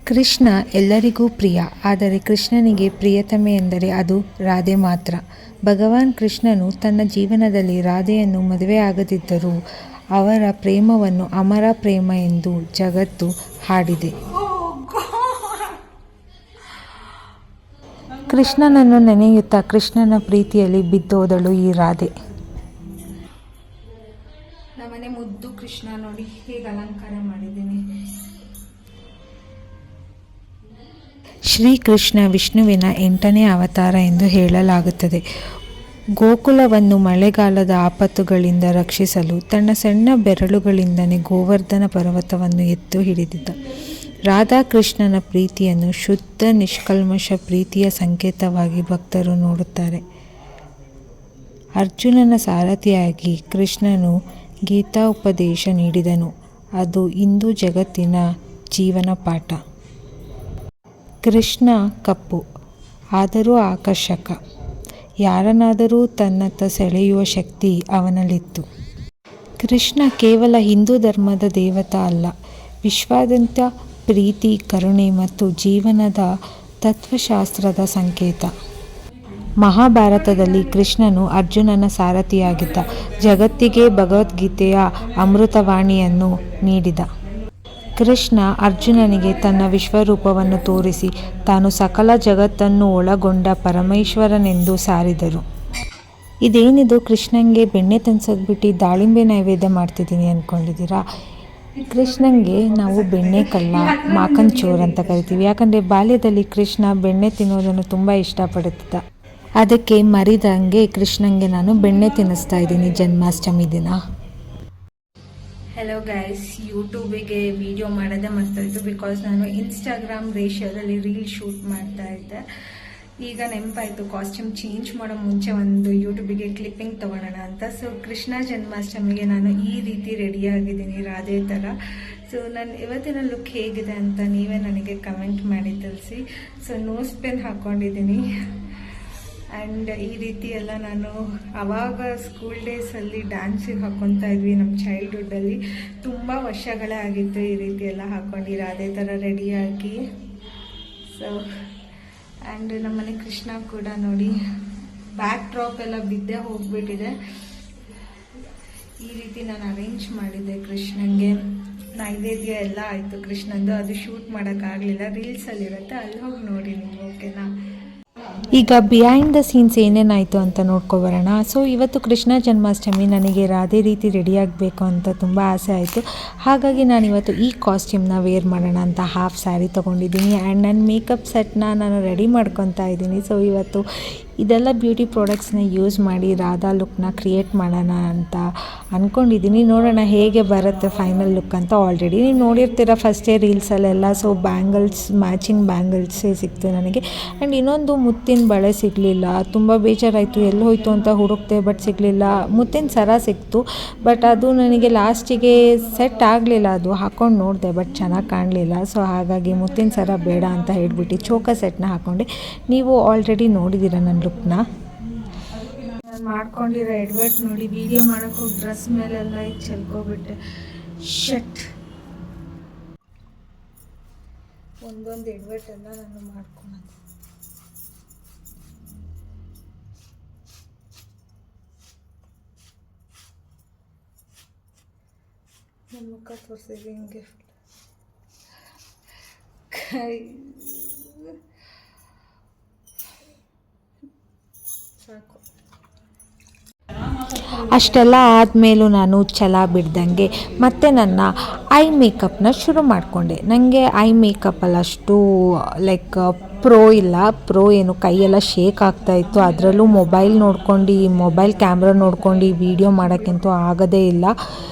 ಕೃಷ್ಣ ಎಲ್ಲರಿಗೂ ಪ್ರಿಯ. ಆದರೆ ಕೃಷ್ಣನಿಗೆ ಪ್ರಿಯತಮೆ ಎಂದರೆ ಅದು ರಾಧೆ ಮಾತ್ರ. ಭಗವಾನ್ ಕೃಷ್ಣನು ತನ್ನ ಜೀವನದಲ್ಲಿ ರಾಧೆಯನ್ನು ಮದುವೆಯಾಗದಿದ್ದರೂ ಅವರ ಪ್ರೇಮವನ್ನು ಅಮರ ಪ್ರೇಮ ಎಂದು ಜಗತ್ತು ಹಾಡಿದೆ. ಕೃಷ್ಣನನ್ನು ನೆನೆಯುತ್ತಾ ಕೃಷ್ಣನ ಪ್ರೀತಿಯಲ್ಲಿ ಬಿದ್ದೋದಳು ಈ ರಾಧೆ. ನಮ್ಮನೆ ಮುದ್ದು ಕೃಷ್ಣ ನೋಡಿ ಹೇಗೆ ಅಲಂಕಾರ ಮಾಡಿದ್ದೀನಿ. ಶ್ರೀಕೃಷ್ಣ ವಿಷ್ಣುವಿನ 8ನೇ ಅವತಾರ ಎಂದು ಹೇಳಲಾಗುತ್ತದೆ. ಗೋಕುಲವನ್ನು ಮಳೆಗಾಲದ ಆಪತ್ತುಗಳಿಂದ ರಕ್ಷಿಸಲು ತನ್ನ ಸಣ್ಣ ಬೆರಳುಗಳಿಂದಲೇ ಗೋವರ್ಧನ ಪರ್ವತವನ್ನು ಎತ್ತು ಹಿಡಿದಿದ್ದ. ರಾಧಾಕೃಷ್ಣನ ಪ್ರೀತಿಯನ್ನು ಶುದ್ಧ ನಿಷ್ಕಲ್ಮಶ ಪ್ರೀತಿಯ ಸಂಕೇತವಾಗಿ ಭಕ್ತರು ನೋಡುತ್ತಾರೆ. ಅರ್ಜುನನ ಸಾರಥಿಯಾಗಿ ಕೃಷ್ಣನು ಗೀತಾ ಉಪದೇಶ ನೀಡಿದನು. ಅದು ಇಂದು ಜಗತ್ತಿನ ಜೀವನ ಪಾಠ. ಕೃಷ್ಣ ಕಪ್ಪು, ಆದರೂ ಆಕರ್ಷಕ. ಯಾರನ್ನಾದರೂ ತನ್ನತ್ತ ಸೆಳೆಯುವ ಶಕ್ತಿ ಅವನಲ್ಲಿತ್ತು. ಕೃಷ್ಣ ಕೇವಲ ಹಿಂದೂ ಧರ್ಮದ ದೇವತಾ ಅಲ್ಲ, ವಿಶ್ವಾದ್ಯಂತ ಪ್ರೀತಿ, ಕರುಣೆ ಮತ್ತು ಜೀವನದ ತತ್ವಶಾಸ್ತ್ರದ ಸಂಕೇತ. ಮಹಾಭಾರತದಲ್ಲಿ ಕೃಷ್ಣನು ಅರ್ಜುನನ ಸಾರಥಿಯಾಗಿದ್ದ. ಜಗತ್ತಿಗೆ ಭಗವದ್ಗೀತೆಯ ಅಮೃತವಾಣಿಯನ್ನು ನೀಡಿದ. ಕೃಷ್ಣ ಅರ್ಜುನನಿಗೆ ತನ್ನ ವಿಶ್ವರೂಪವನ್ನು ತೋರಿಸಿ ತಾನು ಸಕಲ ಜಗತ್ತನ್ನು ಒಳಗೊಂಡ ಪರಮೇಶ್ವರನೆಂದು ಸಾರಿದರು. ಇದೇನಿದು ಕೃಷ್ಣಂಗೆ ಬೆಣ್ಣೆ ತಂದಿಸ್ಬಿಟ್ಟು ದಾಳಿಂಬೆ ನೈವೇದ್ಯ ಮಾಡ್ತಿದ್ದೀನಿ ಅಂದ್ಕೊಂಡಿದ್ದೀರಾ? ಕೃಷ್ಣಂಗೆ ನಾವು ಬೆಣ್ಣೆ ಕಳ್ಳ, ಮಾಕನ್ ಚೋರ್ ಅಂತ ಕರಿತೀವಿ. ಯಾಕಂದರೆ ಬಾಲ್ಯದಲ್ಲಿ ಕೃಷ್ಣ ಬೆಣ್ಣೆ ತಿನ್ನೋದನ್ನು ತುಂಬ ಇಷ್ಟಪಡುತ್ತಿದ್ದ. ಅದಕ್ಕೆ ಮರಿದಂಗೆ ಕೃಷ್ಣಂಗೆ ನಾನು ಬೆಣ್ಣೆ ತಿನ್ನಿಸ್ತಾ ಇದ್ದೀನಿ ಜನ್ಮಾಷ್ಟಮಿ ದಿನ. ಹೆಲೋ ಗೈಸ್, ಯೂಟ್ಯೂಬಿಗೆ ವಿಡಿಯೋ ಮಾಡೋದೇ ಮರ್ತಾಯಿತ್ತು. ಬಿಕಾಸ್ ನಾನು ಇನ್ಸ್ಟಾಗ್ರಾಮ್ ರೇಷಿಯೋದಲ್ಲಿ ರೀಲ್ ಶೂಟ್ ಮಾಡ್ತಾ ಇದ್ದೆ. ಈಗ ನೆನಪಾಯಿತು ಕಾಸ್ಟ್ಯೂಮ್ ಚೇಂಜ್ ಮಾಡೋ ಮುಂಚೆ ಒಂದು ಯೂಟ್ಯೂಬಿಗೆ ಕ್ಲಿಪ್ಪಿಂಗ್ ತೊಗೊಳೋಣ ಅಂತ. ಸೊ ಕೃಷ್ಣ ಜನ್ಮಾಷ್ಟಮಿಗೆ ನಾನು ಈ ರೀತಿ ರೆಡಿಯಾಗಿದ್ದೀನಿ ರಾಧೆ ಥರ. ಸೊ ನನ್ನ ಇವತ್ತಿನ ಲುಕ್ ಹೇಗಿದೆ ಅಂತ ನೀವೇ ನನಗೆ ಕಮೆಂಟ್ ಮಾಡಿ ತಿಳಿಸಿ. ಸೊ ನೋಸ್ ಪೆನ್ ಹಾಕ್ಕೊಂಡಿದ್ದೀನಿ. ಆ್ಯಂಡ್ ಈ ರೀತಿ ಎಲ್ಲ ನಾನು ಆವಾಗ ಸ್ಕೂಲ್ ಡೇಸಲ್ಲಿ ಡ್ಯಾನ್ಸಿಗೆ ಹಾಕ್ಕೊತಾ ಇದ್ವಿ ನಮ್ಮ ಚೈಲ್ಡ್ಹುಡ್ಡಲ್ಲಿ. ತುಂಬ ವರ್ಷಗಳೇ ಆಗಿತ್ತು ಈ ರೀತಿ ಎಲ್ಲ ಹಾಕ್ಕೊಂಡು ಅದೇ ಥರ ರೆಡಿಯಾಗಿ. ಸೊ ಆ್ಯಂಡ್ ನಮ್ಮನೆ ಕೃಷ್ಣ ಕೂಡ ನೋಡಿ ಬ್ಯಾಕ್ ಡ್ರಾಪ್ ಎಲ್ಲ ಬಿದ್ದೇ ಹೋಗ್ಬಿಟ್ಟಿದೆ. ಈ ರೀತಿ ನಾನು ಅರೇಂಜ್ ಮಾಡಿದ್ದೆ ಕೃಷ್ಣಂಗೆ. ನೈವೇದ್ಯ ಎಲ್ಲ ಆಯಿತು ಕೃಷ್ಣಂದು. ಅದು ಶೂಟ್ ಮಾಡೋಕ್ಕಾಗಲಿಲ್ಲ, ರೀಲ್ಸಲ್ಲಿರುತ್ತೆ, ಅಲ್ಲಿ ಹೋಗಿ ನೋಡಿ ನೀವು, ಓಕೆನಾ? ಈಗ ಬಿಹೈಂಡ್ ದ ಸೀನ್ಸ್ ಏನೇನಾಯಿತು ಅಂತ ನೋಡ್ಕೊಬರೋಣ. ಸೊ ಇವತ್ತು ಕೃಷ್ಣ ಜನ್ಮಾಷ್ಟಮಿ. ನನಗೆ ರಾಧೆ ರೀತಿ ರೆಡಿಯಾಗಬೇಕು ಅಂತ ತುಂಬ ಆಸೆ ಆಯಿತು. ಹಾಗಾಗಿ ನಾನು ಇವತ್ತು ಈ ಕಾಸ್ಟ್ಯೂಮ್ನ ವೇರ್ ಮಾಡೋಣ ಅಂತ ಹಾಫ್ ಸ್ಯಾರಿ ತೊಗೊಂಡಿದ್ದೀನಿ. ಆ್ಯಂಡ್ ನನ್ನ ಮೇಕಪ್ ಸೆಟ್ನ ನಾನು ರೆಡಿ ಮಾಡ್ಕೊತಾ ಇದ್ದೀನಿ. ಸೊ ಇವತ್ತು ಇದೆಲ್ಲ ಬ್ಯೂಟಿ ಪ್ರಾಡಕ್ಟ್ಸ್ನ ಯೂಸ್ ಮಾಡಿ ರಾಧಾ ಲುಕ್ನ ಕ್ರಿಯೇಟ್ ಮಾಡೋಣ ಅಂತ ಅಂದ್ಕೊಂಡಿದ್ದೀನಿ. ನೋಡೋಣ ಹೇಗೆ ಬರುತ್ತೆ ಫೈನಲ್ ಲುಕ್ ಅಂತ. ಆಲ್ರೆಡಿ ನೀವು ನೋಡಿರ್ತೀರ ಫಸ್ಟೇ ರೀಲ್ಸಲ್ಲೆಲ್ಲ. ಸೊ ಬ್ಯಾಂಗಲ್ಸ್, ಮ್ಯಾಚಿಂಗ್ ಬ್ಯಾಂಗಲ್ಸೇ ಸಿಕ್ತು ನನಗೆ. ಆ್ಯಂಡ್ ಇನ್ನೊಂದು ಮುತ್ತಿನ ಬಳೆ ಸಿಗಲಿಲ್ಲ. ತುಂಬ ಬೇಜಾರಾಯಿತು, ಎಲ್ಲಿ ಹೋಯಿತು ಅಂತ ಹುಡುಕ್ತೆ, ಬಟ್ ಸಿಗಲಿಲ್ಲ. ಮುತ್ತಿನ ಸರ ಸಿಕ್ತು, ಬಟ್ ಅದು ನನಗೆ ಲಾಸ್ಟಿಗೆ ಸೆಟ್ ಆಗಲಿಲ್ಲ. ಅದು ಹಾಕ್ಕೊಂಡು ನೋಡಿದೆ, ಬಟ್ ಚೆನ್ನಾಗಿ ಕಾಣಲಿಲ್ಲ. ಸೊ ಹಾಗಾಗಿ ಮುತ್ತಿನ ಸರ ಬೇಡ ಅಂತ ಹೇಳ್ಬಿಟ್ಟು ಚೋಕ ಸೆಟ್ನ ಹಾಕ್ಕೊಂಡೆ. ನೀವು ಆಲ್ರೆಡಿ ನೋಡಿದ್ದೀರ ನನ್ನ ಲುಕ್ನ. ನಾನು ಮಾಡ್ಕೊಂಡಿರೋ ಎಡ್ವರ್ಟ್ ನೋಡಿ ವಿಡಿಯೋ ಮಾಡೋಕ್ಕೆ ಹೋಗಿ ಡ್ರೆಸ್ ಮೇಲೆಲ್ಲ ಇದು ಚೆಲ್ಕೊಬಿಟ್ಟೆ. ಶಟ್, ಒಂದೊಂದು ಎಡ್ವರ್ಟ್ ಎಲ್ಲ ನಾನು ಮಾಡ್ಕೊಳೋದು. ನನ್ನ ಮುಖ ತೋರಿಸಿದೆ ಹಿಂಗೆ ಕೈ ಸಾಕು. ಅಷ್ಟೆಲ್ಲ ಆದಮೇಲೂ ನಾನು ಛಲ ಬಿಡ್ದಂಗೆ ಮತ್ತೆ ನನ್ನ ಐ ಮೇಕಪ್ನ ಶುರು ಮಾಡಿಕೊಂಡೆ. ನನಗೆ ಐ ಮೇಕಪ್ಪಲ್ಲಿ ಅಷ್ಟು ಲೈಕ್ ಪ್ರೋ ಇಲ್ಲ. ಪ್ರೋ ಏನು, ಕೈಯೆಲ್ಲ ಶೇಕ್ ಆಗ್ತಾಯಿತ್ತು. ಅದರಲ್ಲೂ ಮೊಬೈಲ್ ಕ್ಯಾಮ್ರಾ ನೋಡ್ಕೊಂಡು ವೀಡಿಯೋ ಮಾಡೋಕ್ಕಂತೂ ಆಗೋದೇ ಇಲ್ಲ.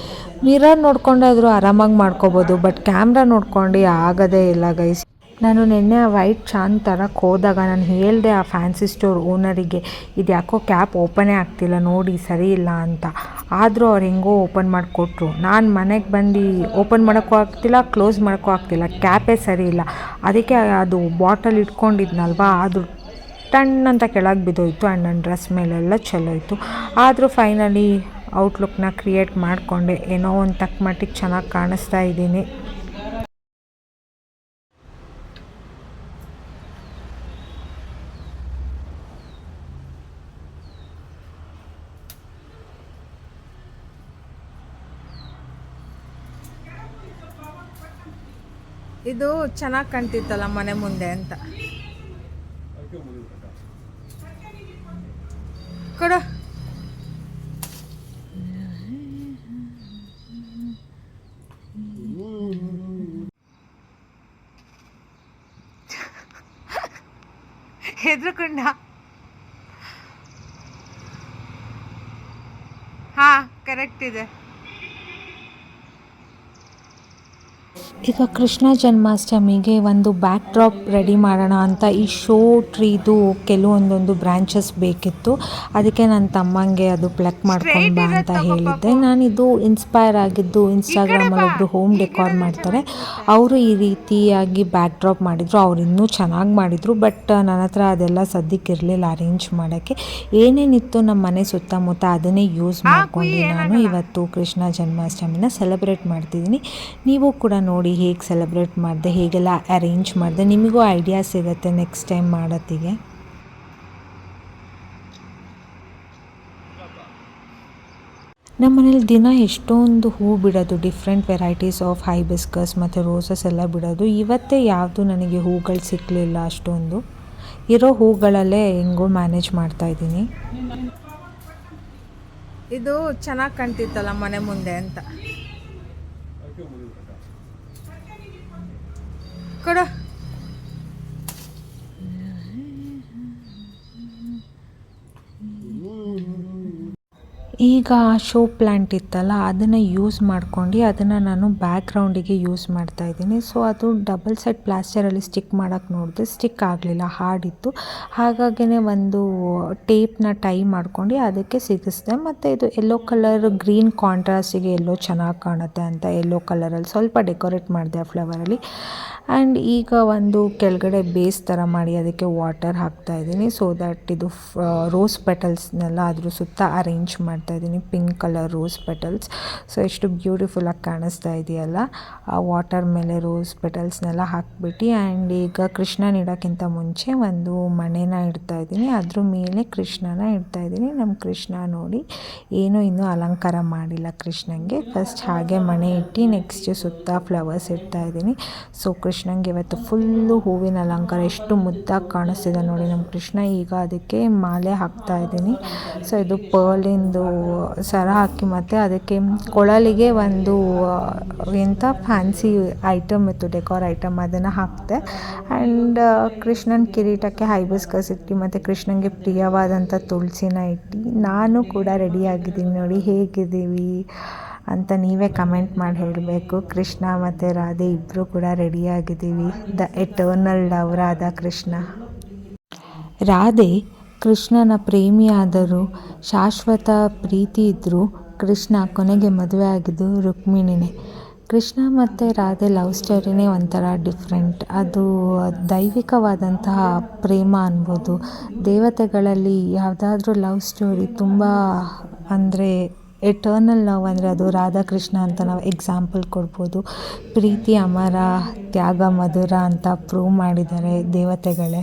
ಮಿರರ್ ನೋಡ್ಕೊಂಡಾದರೂ ಆರಾಮಾಗಿ ಮಾಡ್ಕೋಬೋದು, ಬಟ್ ಕ್ಯಾಮ್ರಾ ನೋಡ್ಕೊಂಡು ಆಗೋದೇ ಇಲ್ಲ ಗೈಸ್. ನಾನು ನಿನ್ನೆ ವೈಟ್ ಚಾಂದ್ ತರಕ್ಕೆ ಹೋದಾಗ ನಾನು ಹೇಳಿದೆ ಆ ಫ್ಯಾನ್ಸಿ ಸ್ಟೋರ್ ಓನರಿಗೆ, ಇದು ಯಾಕೋ ಕ್ಯಾಪ್ ಓಪನೇ ಆಗ್ತಿಲ್ಲ ನೋಡಿ, ಸರಿ ಇಲ್ಲ ಅಂತ. ಆದರೂ ಅವ್ರು ಹೆಂಗೋ ಓಪನ್ ಮಾಡಿಕೊಟ್ರು. ನಾನು ಮನೆಗೆ ಬಂದು ಓಪನ್ ಮಾಡೋಕ್ಕೂ ಆಗ್ತಿಲ್ಲ, ಕ್ಲೋಸ್ ಮಾಡೋಕ್ಕೂ ಆಗ್ತಿಲ್ಲ, ಕ್ಯಾಪೇ ಸರಿ ಇಲ್ಲ. ಅದಕ್ಕೆ ಅದು ಬಾಟಲ್ ಇಟ್ಕೊಂಡಿದ್ನಲ್ವಾ, ಅದು ಟಣ್ ಅಂತ ಕೆಳಗೆ ಬಿದ್ದೋಯ್ತು. ಆ್ಯಂಡ್ ನನ್ನ ಡ್ರೆಸ್ ಮೇಲೆಲ್ಲ ಚೆಲ್ಲೋಯ್ತು. ಆದರೂ ಫೈನಲಿ ಔಟ್ಲುಕ್ನ ಕ್ರಿಯೇಟ್ ಮಾಡಿಕೊಂಡೆ. ಏನೋ ಒಂದು ತಕ್ಕ ಮಟ್ಟಿಗೆ ಚೆನ್ನಾಗಿ ಕಾಣಿಸ್ತಾ ಇದ್ದೀನಿ. ಇದು ಚೆನ್ನಾಗಿ ಕಾಣ್ತಿತ್ತಲ್ಲ ಮನೆ ಮುಂದೆ ಅಂತ ಕೊಡ. ಹೆದ್ರಕೊಂಡ. ಹಾ ಕರೆಕ್ಟ್ ಇದೆ. ಈಗ ಕೃಷ್ಣ ಜನ್ಮಾಷ್ಟಮಿಗೆ ಒಂದು ಬ್ಯಾಕ್ ಡ್ರಾಪ್ ರೆಡಿ ಮಾಡೋಣ ಅಂತ ಈ ಶೋ ಟ್ರೀದು ಕೆಲವೊಂದೊಂದು ಬ್ರಾಂಚಸ್ ಬೇಕಿತ್ತು. ಅದಕ್ಕೆ ನನ್ನ ತಮ್ಮಂಗೆ ಅದು ಪ್ಲಕ್ ಮಾಡ್ಕೊಂಡು ಬಾ ಅಂತ ಹೇಳಿದ್ದೆ. ನಾನಿದು ಇನ್ಸ್ಪೈರ್ ಆಗಿದ್ದು ಇನ್ಸ್ಟಾಗ್ರಾಮಲ್ಲಿ ಒಬ್ಬರು ಹೋಮ್ ಡೆಕೋರ್ ಮಾಡ್ತಾರೆ, ಅವರು ಈ ರೀತಿಯಾಗಿ ಬ್ಯಾಕ್ ಡ್ರಾಪ್ ಮಾಡಿದರು. ಅವ್ರು ಇನ್ನೂ ಚೆನ್ನಾಗಿ ಮಾಡಿದರು, ಬಟ್ ನನ್ನ ಹತ್ರ ಅದೆಲ್ಲ ಸದ್ಯಕ್ಕೆ ಇರಲಿಲ್ಲ ಅರೇಂಜ್ ಮಾಡೋಕ್ಕೆ. ಏನೇನಿತ್ತು ನಮ್ಮ ಮನೆ ಸುತ್ತಮುತ್ತ ಅದನ್ನೇ ಯೂಸ್ ಮಾಡ್ಕೊಂಡು ನಾನು ಇವತ್ತು ಕೃಷ್ಣ ಜನ್ಮಾಷ್ಟಮಿನ ಸೆಲೆಬ್ರೇಟ್ ಮಾಡ್ತಿದ್ದೀನಿ. ನೀವು ಕೂಡ ನೋಡಿ ಹೇಗೆ ಸೆಲೆಬ್ರೇಟ್ ಮಾಡಿದೆ, ಹೇಗೆಲ್ಲ ಅರೇಂಜ್ ಮಾಡಿದೆ, ನಿಮಗೂ ಐಡಿಯಾ ಸಿಗುತ್ತೆ ನೆಕ್ಸ್ಟ್ ಟೈಮ್ ಮಾಡೋತ್ತಿಗೆ. ನಮ್ಮ ಮನೇಲಿ ದಿನ ಎಷ್ಟೊಂದು ಹೂ ಬಿಡೋದು, ಡಿಫ್ರೆಂಟ್ ವೆರೈಟೀಸ್ ಆಫ್ ಹೈಬಿಸ್ಕಸ್ ಮತ್ತು ರೋಸಸ್ ಎಲ್ಲ ಬಿಡೋದು. ಇವತ್ತೇ ಯಾವುದು ನನಗೆ ಹೂಗಳು ಸಿಕ್ಕಲಿಲ್ಲ ಅಷ್ಟೊಂದು. ಇರೋ ಹೂಗಳಲ್ಲೇ ಹೆಂಗೋ ಮ್ಯಾನೇಜ್ ಮಾಡ್ತಾಯಿದ್ದೀನಿ. ಇದು ಚೆನ್ನಾಗಿ ಕಾಣ್ತಿತ್ತಲ್ಲ ಮನೆ ಮುಂದೆ ಅಂತ ಕೊಡ. ಈಗ ಆ ಶೋ ಪ್ಲ್ಯಾಂಟ್ ಇತ್ತಲ್ಲ ಅದನ್ನು ಯೂಸ್ ಮಾಡ್ಕೊಂಡು ಅದನ್ನು ನಾನು ಬ್ಯಾಕ್ಗ್ರೌಂಡಿಗೆ ಯೂಸ್ ಮಾಡ್ತಾಯಿದ್ದೀನಿ. ಸೊ ಅದು ಡಬಲ್ ಸೈಡ್ ಪ್ಲಾಸ್ಟರಲ್ಲಿ ಸ್ಟಿಕ್ ಮಾಡೋಕ್ಕೆ ನೋಡಿದೆ, ಸ್ಟಿಕ್ ಆಗಲಿಲ್ಲ, ಹಾರ್ಡಿತ್ತು. ಹಾಗಾಗಿನೇ ಒಂದು ಟೇಪ್ನ ಟೈ ಮಾಡ್ಕೊಂಡು ಅದಕ್ಕೆ ಸಿಗಿಸ್ದೆ. ಮತ್ತು ಇದು ಯೆಲ್ಲೋ ಕಲರ್ ಗ್ರೀನ್ ಕಾಂಟ್ರಾಸ್ಟಿಗೆ ಎಲ್ಲೋ ಚೆನ್ನಾಗಿ ಕಾಣುತ್ತೆ ಅಂತ ಯೆಲ್ಲೋ ಕಲರಲ್ಲಿ ಸ್ವಲ್ಪ ಡೆಕೋರೇಟ್ ಮಾಡಿದೆ ಆ ಫ್ಲವರಲ್ಲಿ. ಆ್ಯಂಡ್ ಈಗ ಒಂದು ಕೆಳಗಡೆ ಬೇಸ್ ಥರ ಮಾಡಿ ಅದಕ್ಕೆ ವಾಟರ್ ಹಾಕ್ತಾಯಿದ್ದೀನಿ, ಸೊ ದ್ಯಾಟ್ ಇದು ರೋಸ್ ಪೆಟಲ್ಸ್ನೆಲ್ಲ ಅದ್ರ ಸುತ್ತ ಅರೇಂಜ್ ಮಾಡ್ತಾಯಿದ್ದೀನಿ, pink colour rose petals. So ಎಷ್ಟು ಬ್ಯೂಟಿಫುಲ್ಲಾಗಿ ಕಾಣಿಸ್ತಾ ಇದೆಯಲ್ಲ ಆ ವಾಟರ್ ಮೇಲೆ ರೋಸ್ ಪೆಟಲ್ಸ್ನೆಲ್ಲ ಹಾಕ್ಬಿಟ್ಟು. ಆ್ಯಂಡ್ ಈಗ ಕೃಷ್ಣನ ಇಡೋಕ್ಕಿಂತ ಮುಂಚೆ ಒಂದು ಮಣೆನ ಇಡ್ತಾಯಿದ್ದೀನಿ, ಅದ್ರ ಮೇಲೆ ಕೃಷ್ಣನ ಇಡ್ತಾಯಿದ್ದೀನಿ. ನಮ್ಮ ಕೃಷ್ಣ ನೋಡಿ ಏನೂ ಇನ್ನೂ ಅಲಂಕಾರ ಮಾಡಿಲ್ಲ ಕೃಷ್ಣಂಗೆ, ಫಸ್ಟ್ ಹಾಗೆ ಮಣೆ ಇಟ್ಟು ನೆಕ್ಸ್ಟ್ ಸುತ್ತ ಫ್ಲವರ್ಸ್ ಇಡ್ತಾಯಿದ್ದೀನಿ. ಸೊ ಕೃಷ್ಣಂಗೆ ಇವತ್ತು ಫುಲ್ಲು ಹೂವಿನ ಅಲಂಕಾರ ಎಷ್ಟು ಮುದ್ದಾಗಿ ಕಾಣಿಸ್ತಿದೆ ನೋಡಿ ನಮ್ಮ ಕೃಷ್ಣ. ಈಗ ಅದಕ್ಕೆ ಮಾಲೆ ಹಾಕ್ತಾ ಇದ್ದೀನಿ. ಸೊ ಇದು ಪರ್ಲಿಂದು ಸರ ಹಾಕಿ ಮತ್ತು ಅದಕ್ಕೆ ಕೊಳಲಿಗೆ ಒಂದು ಎಂಥ ಫ್ಯಾನ್ಸಿ ಐಟಮ್ ಇತ್ತು, ಡೆಕೋರ್ ಐಟಮ್, ಅದನ್ನು ಹಾಕಿದೆ. ಆ್ಯಂಡ್ ಕೃಷ್ಣನ ಕಿರೀಟಕ್ಕೆ ಹೈಬಿಸ್ಕಸ್ ಇಟ್ಟು ಮತ್ತು ಕೃಷ್ಣನಿಗೆ ಪ್ರಿಯವಾದಂಥ ತುಳಸಿನ ಇಟ್ಟು ನಾನು ಕೂಡ ರೆಡಿಯಾಗಿದ್ದೀನಿ. ನೋಡಿ ಹೇಗಿದ್ದೀವಿ ಅಂತ ನೀವೇ ಕಮೆಂಟ್ ಮಾಡಿ ಹೇಳಬೇಕು. ಕೃಷ್ಣ ಮತ್ತು ರಾಧೆ ಇಬ್ಬರು ಕೂಡ ರೆಡಿಯಾಗಿದ್ದೀವಿ. ದ ಎಟರ್ನಲ್ ಲವರ್ ಆದ ಕೃಷ್ಣ. ರಾಧೆ ಕೃಷ್ಣನ ಪ್ರೇಮಿಯಾದರೂ ಶಾಶ್ವತ ಪ್ರೀತಿ ಇದ್ದರೂ ಕೃಷ್ಣ ಕೊನೆಗೆ ಮದುವೆ ಆಗಿದ್ದು ರುಕ್ಮಿಣಿನೇ. ಕೃಷ್ಣ ಮತ್ತು ರಾಧೆ ಲವ್ ಸ್ಟೋರಿನೇ ಒಂಥರ ಡಿಫ್ರೆಂಟ್. ಅದು ದೈವಿಕವಾದಂತಹ ಪ್ರೇಮ ಅನ್ಬೋದು. ದೇವತೆಗಳಲ್ಲಿ ಯಾವುದಾದ್ರೂ ಲವ್ ಸ್ಟೋರಿ ತುಂಬ ಅಂದರೆ ಎಟರ್ನಲ್ ಲವ್ ಅಂದರೆ ಅದು ರಾಧಾಕೃಷ್ಣ ಅಂತ ನಾವು ಎಕ್ಸಾಂಪಲ್ ಕೊಡ್ಬೋದು. ಪ್ರೀತಿ ಅಮರ, ತ್ಯಾಗ ಮಧುರ ಅಂತ ಪ್ರೂವ್ ಮಾಡಿದ್ದಾರೆ ದೇವತೆಗಳೇ.